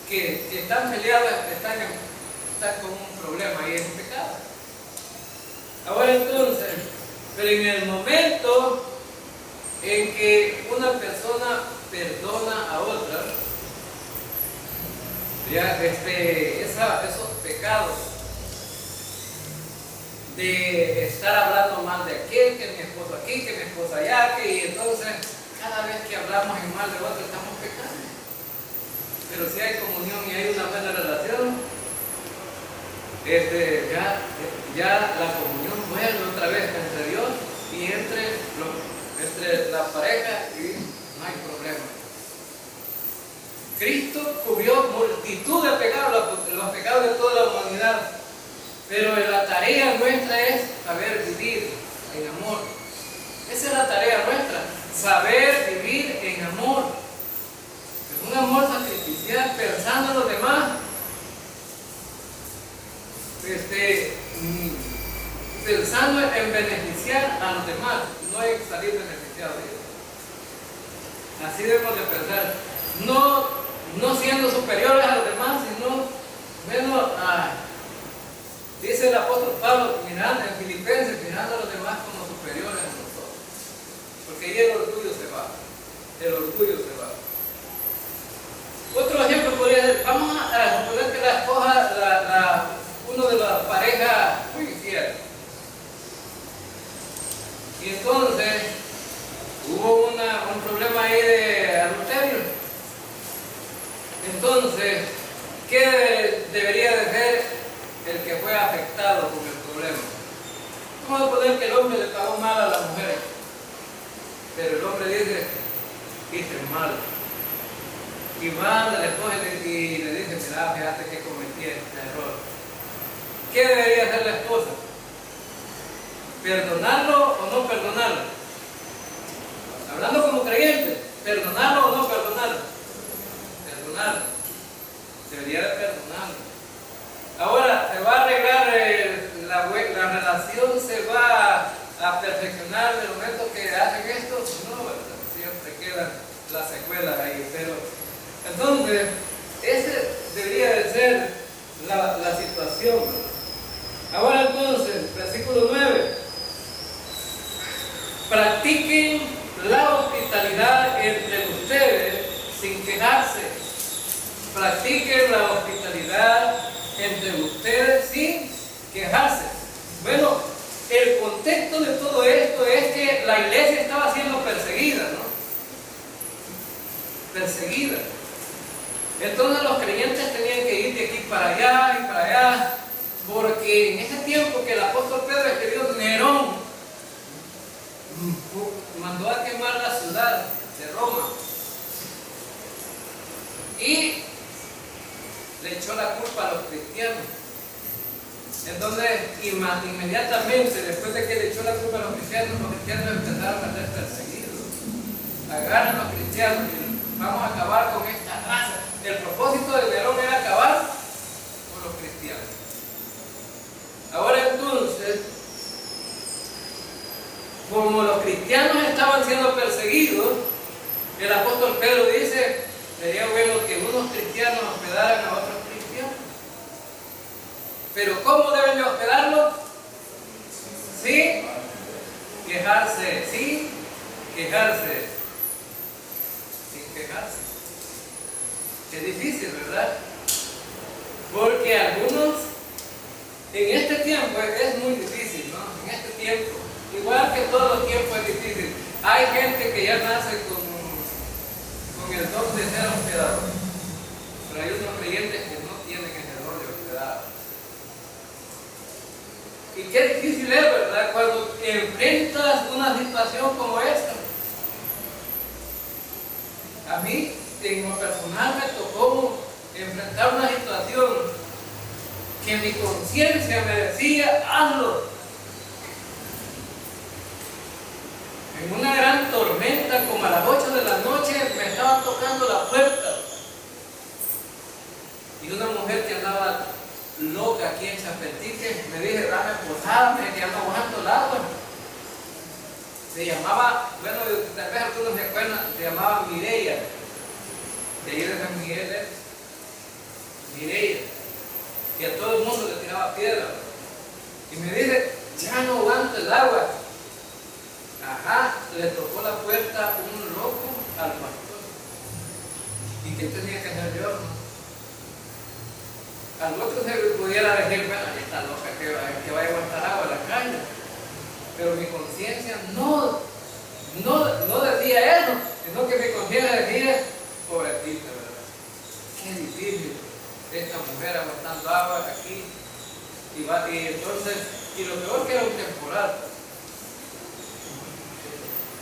que están peleados, están con un problema y es un pecado. Ahora entonces, pero en el momento en que una persona perdona a otra, ya esos pecados de estar hablando mal de aquel, que mi esposo aquí, que mi esposa allá, y entonces cada vez que hablamos en mal de otro estamos pecando. Pero si hay comunión y hay una buena relación, ya la comunión vuelve otra vez entre Dios y entre la pareja y no hay problema. ¿Ok? Cristo cubrió multitud de pecados, los pecados de toda la humanidad. Pero la tarea nuestra es saber vivir en amor. Esa es la tarea nuestra, saber vivir en amor. Un amor sacrificial, pensando en los demás, pensando en beneficiar a los demás, no en salir beneficiado de ellos. Así debemos de pensar, no siendo superiores a los demás, sino menos dice el apóstol Pablo, mirando en Filipenses, mirando a los demás como superiores a nosotros. Porque ahí el orgullo se va. El orgullo se va. Otro ejemplo podría ser, vamos a suponer que la esposa, uno de las parejas muy infiel. Y entonces hubo un problema ahí de adulterio. Entonces, ¿qué debería de ser el que fue afectado con el problema? Vamos a suponer que el hombre le pagó mal a la mujer, pero el hombre dice, hice mal. Y va a la esposa y le dice, mira, fíjate que cometí este error. ¿Qué debería hacer la esposa? ¿Perdonarlo o no perdonarlo? Hablando como creyente, ¿perdonarlo o no perdonarlo? Perdonarlo. Debería de perdonarlo. Ahora, ¿se va a arreglar la relación? ¿Se va a perfeccionar en el momento que hacen esto? No, ¿verdad? Siempre quedan las secuelas ahí. Pero entonces, ese debería de ser la situación, ¿verdad? Ahora entonces, versículo 9. Practiquen la hospitalidad entre ustedes sin quejarse. Practiquen la hospitalidad entre ustedes sin quejarse. Bueno, el contexto de todo esto es que la iglesia estaba siendo perseguida, ¿no? Perseguida. Entonces los creyentes tenían que ir de aquí para allá y para allá, porque en ese tiempo que el apóstol Pedro escribió, Nerón mandó a quemar la ciudad de Roma y le echó la culpa a los cristianos. Entonces, inmediatamente después de que le echó la culpa a los cristianos empezaron a ser perseguidos. Agarran a los cristianos y vamos a acabar con esta raza. El propósito de Nerón era acabar con los cristianos. Ahora entonces, como los cristianos estaban siendo perseguidos, el apóstol Pedro dice, sería bueno que unos cristianos hospedaran a otros cristianos. Pero ¿cómo deben de hospedarlos? Sin quejarse, sin quejarse, sin quejarse. Es difícil, ¿verdad? Porque algunos, en este tiempo es muy difícil, ¿no? En este tiempo, igual que todos los tiempos es difícil. Hay gente que ya nace con el don de ser hospedador, pero hay unos creyentes que no tienen ese don de hospedar. Y qué difícil es, ¿verdad? Cuando enfrentas una situación como esta. A mí, en lo personal, me tocó enfrentar una situación que mi conciencia me decía, hazlo. En una gran tormenta, como a las 8 de la noche, me estaban tocando la puerta. Y una mujer que andaba loca aquí en Chapetique me dice, dame posada, que ya no aguanto el agua. Se llamaba, bueno, tal vez algunos se acuerdan, se llamaba Mireia. De ahí de San Miguel, Mireia. Y a todo el mundo le tiraba piedra. Y me dice, ya no aguanto el agua. Ajá, le tocó la puerta un loco al pastor. ¿Y qué tenía que hacer yo? Al otro se pudiera decir, bueno, está loca que vaya a aguantar agua en la calle. Pero mi conciencia no decía eso, sino que mi conciencia decía, pobrecita, ¿verdad? Qué difícil esta mujer aguantando agua aquí. Y entonces, y lo peor que era un temporal.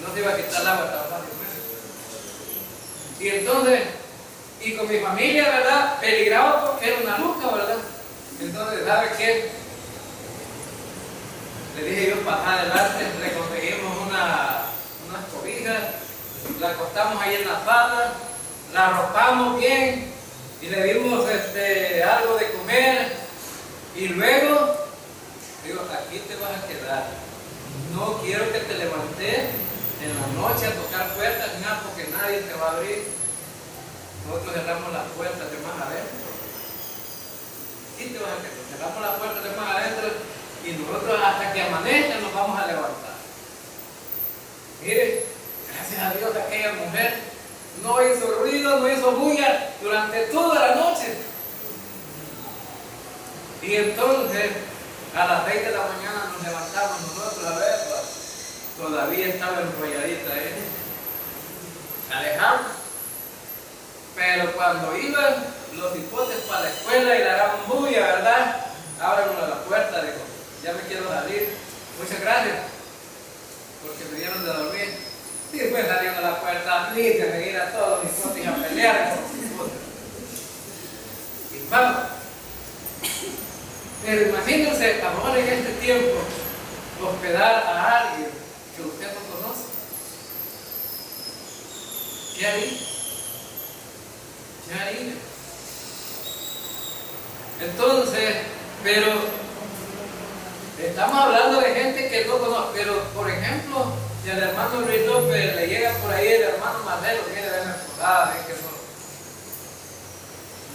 No se iba a quitar el agua tan fácilmente. Y entonces, Y con mi familia, ¿verdad? Peligraba porque era una luca, ¿verdad? Entonces, ¿sabe qué? Le dije yo para adelante, le conseguimos unas cobijas, la acostamos ahí en la sala, la arropamos bien y le dimos algo de comer. Y luego, digo, aquí te vas a quedar. No quiero que te levantes en la noche a tocar puertas, nada, porque nadie te va a abrir. Nosotros cerramos las puertas de más adentro. Sí te vas a quedar. Cerramos las puertas de más adentro y nosotros hasta que amanezca nos vamos a levantar. Mire, gracias a Dios aquella mujer no hizo ruido, no hizo bulla durante toda la noche. Y entonces a las 6 de la mañana nos levantamos nosotros a verla. Todavía estaba enrolladita, la dejamos. Pero cuando iban los hipotes para la escuela y le daban bulla, ¿verdad? Ábranos la puerta, dijo, ya me quiero salir. Muchas gracias, porque me dieron de dormir. Y después salieron a la puerta, limpia, me ir a todos los hipotes a pelear con los hipotes. Y vamos. Pero imagínense ahora en este tiempo hospedar a alguien que usted no conoce. ¿Qué haría? ¿Qué haría? Entonces, pero estamos hablando de gente que no conoce. Pero, por ejemplo, si al hermano Luis López le llega por ahí el hermano Marcelo, mire, déjame acordar, que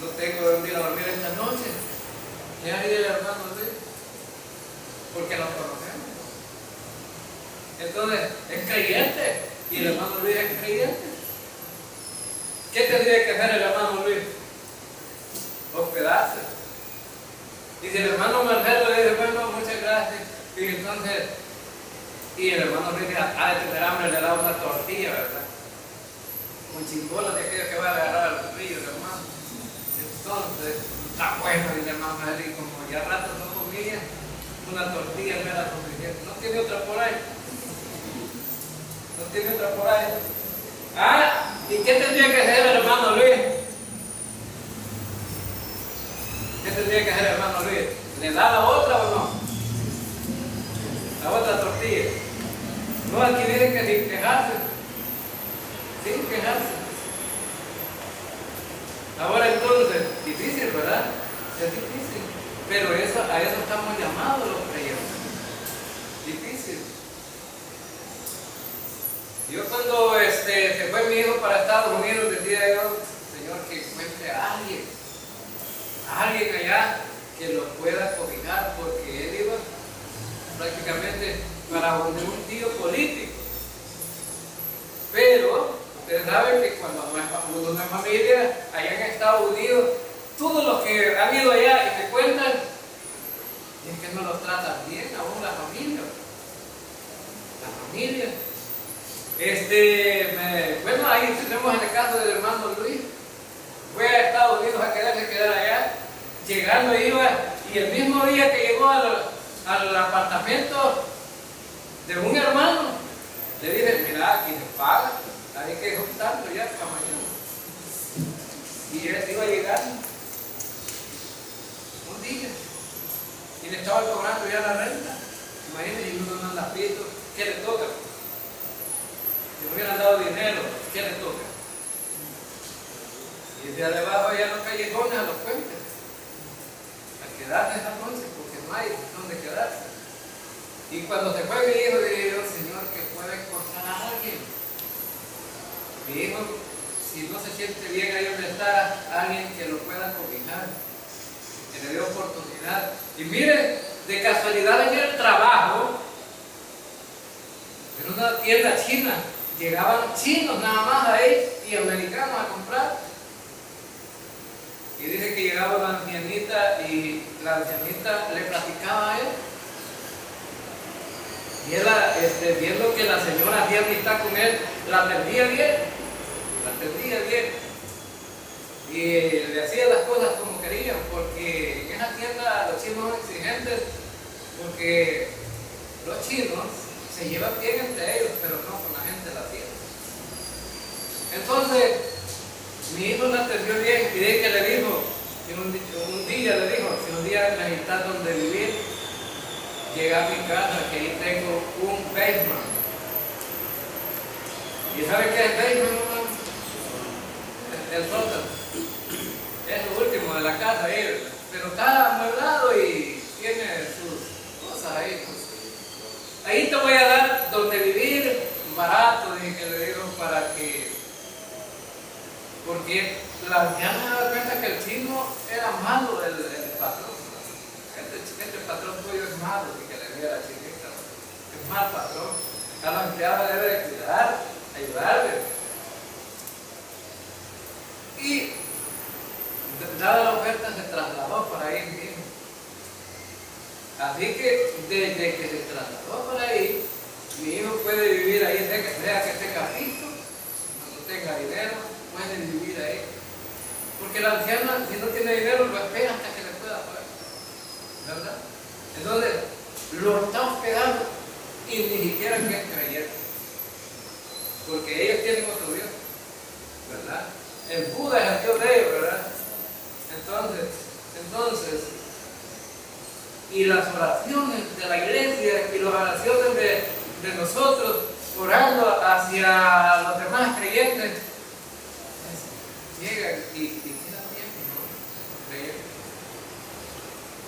no tengo donde ir a dormir esta noche. ¿Qué haría el hermano Luis? Porque lo conocemos. Entonces, es creyente. Y el hermano Luis es creyente. ¿Qué tendría que hacer el hermano Luis? Hospedarse. Y si el hermano Marcelo le dice, bueno, muchas gracias. Y entonces, y el hermano Luis dice, de tener hambre, le da una tortilla, ¿verdad? Un chingolo de aquello que va a agarrar al brillo, hermano. Entonces, está bueno, dice el hermano Marcelo, y como ya rato no comía, una tortilla no era suficiente. ¿No tiene otra por ahí? ¿No tiene otra por ahí? ¿Y qué tendría que hacer el hermano Luis? ¿Qué tendría que hacer el hermano Luis? ¿Le da la otra o no? La otra tortilla. No, aquí dice que sin quejarse. Sin quejarse. Ahora entonces, difícil, ¿verdad? Es difícil. Pero a eso estamos llamados los creyentes. Difícil. Yo cuando se fue mi hijo para Estados Unidos, decía yo, Señor, que encuentre a alguien allá que lo pueda cobijar, porque él iba prácticamente para donde un tío político. Pero ustedes saben que cuando uno no es familia, allá en Estados Unidos, todos los que han ido allá y me cuentan, es que no los tratan bien aún la familia. La familia. Bueno, ahí tenemos el caso del hermano Luis. Fue a Estados Unidos a quedar allá. Llegando iba, y el mismo día que llegó al apartamento de un hermano, le dije, mira, aquí se paga, hay que juntarlo ya para mañana. Y él iba a llegar un día, y le estaba cobrando ya la renta. Imagínense, y uno no anda pito, ¿qué le toca? Si me hubieran dado dinero, ¿qué le toca? Y de abajo ya los callejones a los puentes. A quedarse esa noche, porque no hay donde quedarse. Y cuando se fue mi hijo, dije yo, Señor, que pueda encontrar a alguien. Mi hijo, si no se siente bien ahí donde está, alguien que lo pueda cobijar, que le dé oportunidad. Y mire, de casualidad en el trabajo, en una tienda china, llegaban chinos nada más ahí y americanos a comprar. Y dice que llegaba una ancianita y la ancianita le platicaba a él. Y él, viendo que la señora hacía amistad con él, la atendía bien. La atendía bien. Y le hacía las cosas como querían, porque en esa tienda los chinos son exigentes, porque los chinos se llevan bien entre ellos, pero no con la gente de la tienda. Entonces, Mi hijo la atendió bien y de que le dijo, un día le dijo, si un día necesitas donde vivir, llega a mi casa que ahí tengo un basement. ¿Y sabe qué es basement, hermano? El sótano. Es lo último de la casa ahí, pero está amueblado y tiene sus cosas ahí. Ahí te voy a dar donde vivir barato, dije que le digo, para que, porque la anciana me da cuenta que el chino era malo, el patrón. Este patrón tuyo es malo, y que le diga a la chiquita, es mal patrón. A la empleada debe de cuidar, ayudarle. Y dada la oferta se trasladó para ahí mismo. Así que desde que se trasladó para ahí, mi hijo puede vivir ahí, sea que esté cajito, cuando tenga dinero, puede vivir ahí. Porque la anciana, si no tiene dinero, lo espera hasta que le pueda pagar. ¿Verdad? Entonces, lo está hospedando y ni siquiera que es creyente. Porque ellos tienen otro Dios. ¿Verdad? El Buda es el Dios de ellos, ¿verdad? Entonces, y las oraciones de la iglesia y las oraciones de nosotros orando hacia los demás creyentes llegan y quedan bien, ¿no? Creyentes.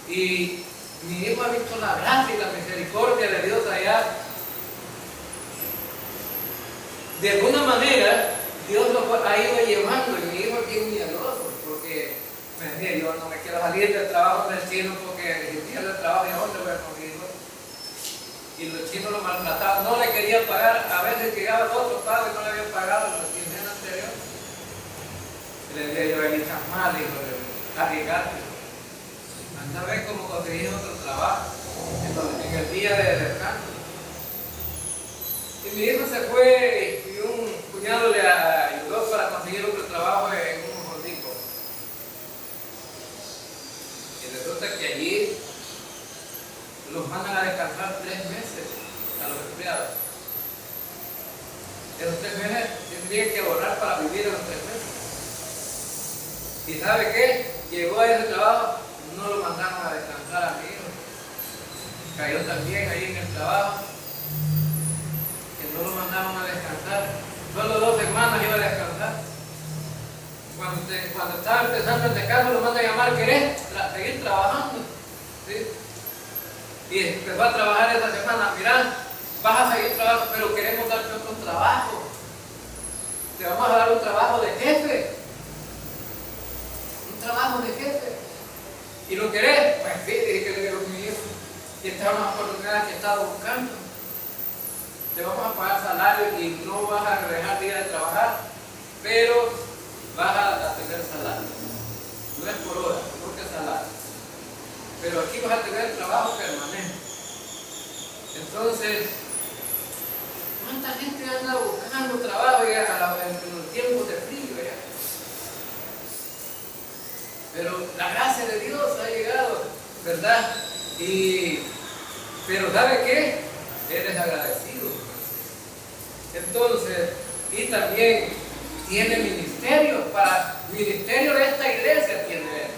Y mi hijo ha visto la gracia y la misericordia de Dios allá. De alguna manera, Dios lo ha ido llevando, y mi hijo es bien miedoso, porque me decía, yo no me quiero salir del trabajo del chino, porque si pierdo el trabajo, ¿y a dónde voy a conseguirlo? Y los chinos lo maltrataban, no le querían pagar, a veces llegaba el otro padre y no le habían pagado la quincena anterior. Y le decía yo, ahí estás mal, hijo, arriesgate. Anda a ver cómo conseguir otro trabajo, en el día de descanso. Y mi hijo se fue y un cuñado le ayudó para conseguir otro trabajo en un jordico. Y resulta que allí los mandan a descansar 3 meses a los empleados. Esos 3 meses tendrían que ahorrar para vivir en los 3 meses. ¿Y sabe qué? Llegó a ese trabajo, no lo mandaron a descansar a mi hijo. Cayó también ahí en el trabajo. No lo mandaron a descansar, solo 2 semanas iba a descansar. Cuando estaba empezando el descanso lo mandan a llamar, ¿querés seguir trabajando? ¿Sí? Y empezó a trabajar esa semana, mirá, vas a seguir trabajando, pero queremos darte otro trabajo. Te vamos a dar un trabajo de jefe. Un trabajo de jefe. ¿Y lo querés? Pues sí, dije que le digo a mi hijo. Y esta es una oportunidad que he estado buscando. Te vamos a pagar salario y no vas a dejar día de trabajar, pero vas a tener salario. No es por hora, no es salario. Pero aquí vas a tener trabajo permanente. Entonces, ¿cuánta gente anda buscando trabajo ya en los tiempos de frío ya? Pero la gracia de Dios ha llegado, ¿verdad? Pero ¿sabe qué? Eres agradecido. Entonces, y también tiene ministerio de esta iglesia tiene él.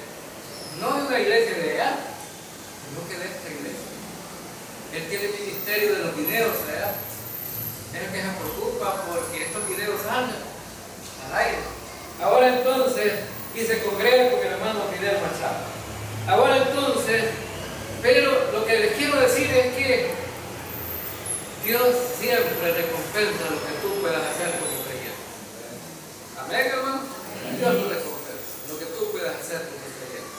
No de una iglesia de allá, sino que de esta iglesia. Él tiene ministerio de los videos allá. Es el que se preocupa porque estos videos salgan al aire. Ahora entonces, y se congrega con el hermano Fidel Machado. Ahora entonces, pero lo que les quiero decir es que Dios siempre recompensa lo que tú puedas hacer como creyente. Amén, hermano. Dios lo recompensa, lo que tú puedas hacer como creyente.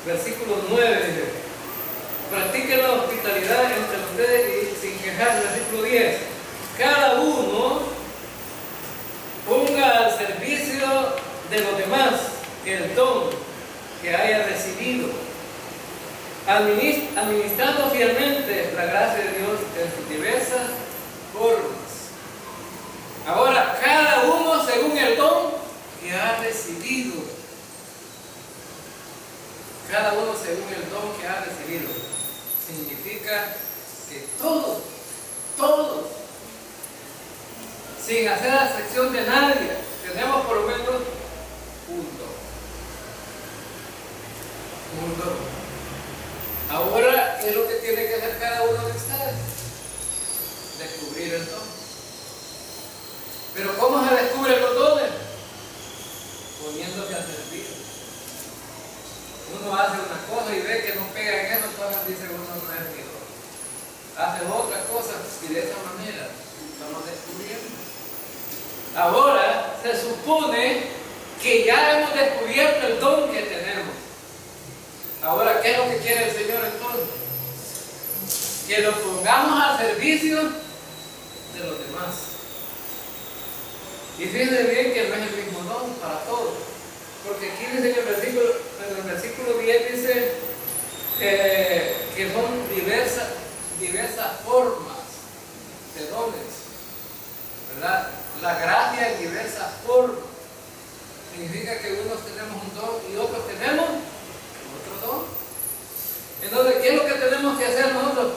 Versículo 9 dice: practiquen la hospitalidad entre ustedes y sin quejarse. Versículo 10: cada uno ponga al servicio de los demás el don que haya recibido, administrando fielmente la gracia de Dios en sus diversas formas. Ahora, cada uno según el don que ha recibido. Cada uno según el don que ha recibido. Significa que todos sin hacer acepción de nadie. Tenemos por lo menos un don. Un don. Ahora, ¿qué es lo que tiene que hacer cada uno de ustedes? Descubrir el don. Pero ¿cómo se descubren los dones? Poniéndose a servir. Uno hace una cosa y ve que no pega en eso, entonces dice uno no es mi don. Hace otra cosa y de esa manera vamos descubriendo. Ahora se supone que ya hemos descubierto el don que tenemos. Ahora, ¿qué es lo que quiere el Señor entonces? Que lo pongamos al servicio de los demás. Y fíjense bien que no es el mismo don para todos. Porque aquí dice en el versículo 10 dice que son diversas formas de dones. ¿Verdad? La gracia en diversas formas. Significa que unos tenemos un don y otros tenemos otro don. Entonces, ¿qué es lo que tenemos que hacer nosotros?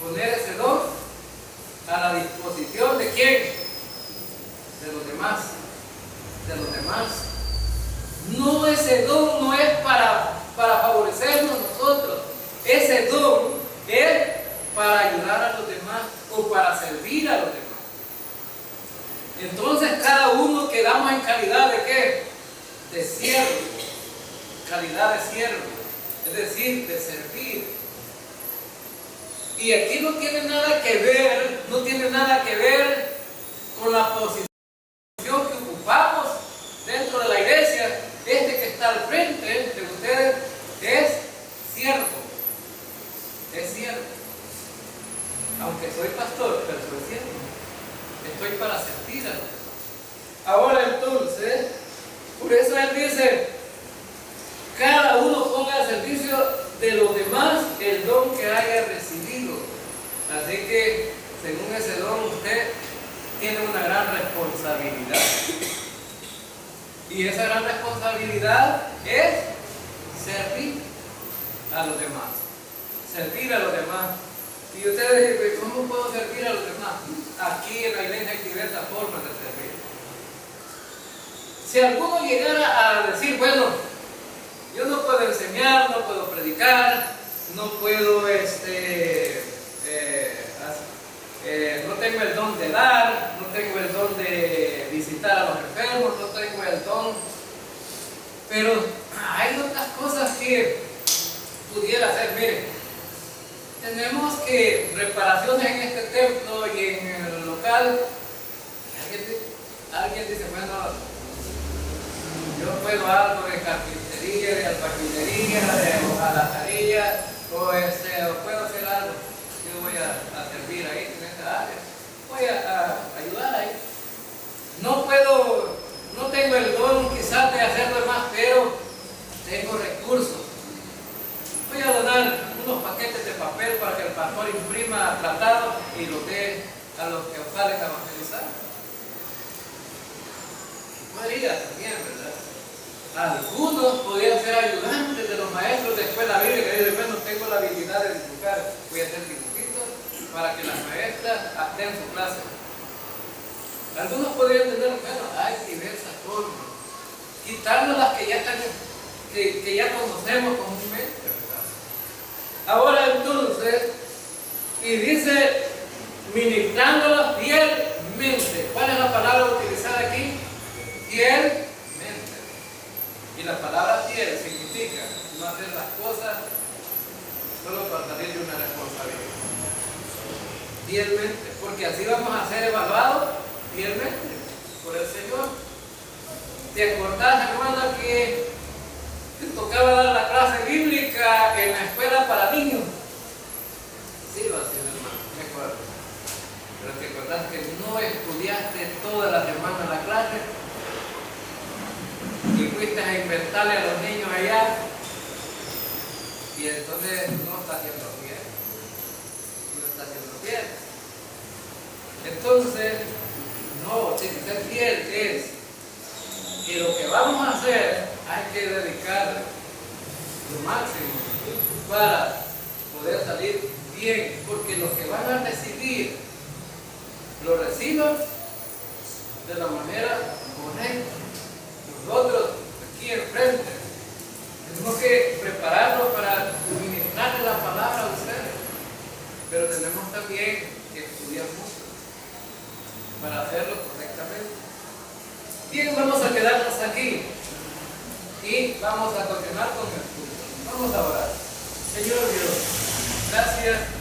Poner ese don a la disposición de ¿quién? De los demás. De los demás. No, ese don no es para favorecernos nosotros. Ese don es para ayudar a los demás o para servir a los demás. Entonces cada uno quedamos en calidad de ¿qué? De siervo. Calidad de siervo. Es decir, de servir. Y aquí no tiene nada que ver con la posición que ocupamos dentro de la iglesia. Este que está al frente de ustedes es siervo. Es siervo. Aunque soy pastor, pero soy siervo. Estoy para servir a los demás. Ahora entonces, por eso él dice, cada uno ponga al servicio de los demás el don que haya recibido. Así que, según ese don, usted tiene una gran responsabilidad. Y esa gran responsabilidad es servir a los demás. Servir a los demás. Y ustedes dicen, ¿cómo puedo servir a los demás? Aquí en la iglesia hay diversas formas de servir. Si alguno llegara a decir, bueno, yo no puedo enseñar, no puedo predicar, no puedo, no tengo el don de dar, no tengo el don de visitar a los enfermos, no tengo el don, pero hay otras cosas que pudiera hacer. Miren, tenemos que reparaciones en este templo y en el local. Alguien dice, bueno, yo puedo algo de carpintería, de albañilería, de hojalatería, o puedo hacer algo. Yo voy a servir ahí en esta área. Voy a ayudar ahí. No tengo el don quizás de hacerlo más, pero tengo recursos. Voy a donar unos paquetes de papel para que el pastor imprima tratados y los dé a los que salen a evangelizar. Podría también, ¿verdad? Algunos podrían ser ayudantes de los maestros de escuela bíblica. Y dicen, bueno, tengo la habilidad de dibujar, voy a hacer dibujitos para que las maestras den su clase. Algunos podrían tener, bueno, hay diversas formas. Quitarnos las que ya están, que ya conocemos comúnmente, ¿verdad? Ahora entonces, y dice, ministrándolas fielmente. ¿Cuál es la palabra utilizada aquí? Fielmente. Y la palabra fiel significa no hacer las cosas solo para salir de una responsabilidad. Fielmente, porque así vamos a ser evaluados fielmente por el Señor. ¿Te acordás, hermana, que te tocaba dar la clase bíblica en la escuela para niños? Sí, va a ser, hermano, me acuerdo. Pero te acordás que no estudiaste toda la semana la clase y fuiste a inventarle a los niños allá, y entonces no está haciendo bien. No está haciendo bien. Entonces, no, ser fiel es que lo que vamos a hacer hay que dedicar lo máximo para poder salir bien, porque los que van a recibir lo reciban de la manera correcta. Nosotros, aquí enfrente, tenemos que prepararnos para ministrarle la palabra a ustedes, pero tenemos también que estudiar mucho para hacerlo correctamente. Bien, vamos a quedarnos aquí y vamos a continuar con el estudio. Vamos a orar. Señor Dios, gracias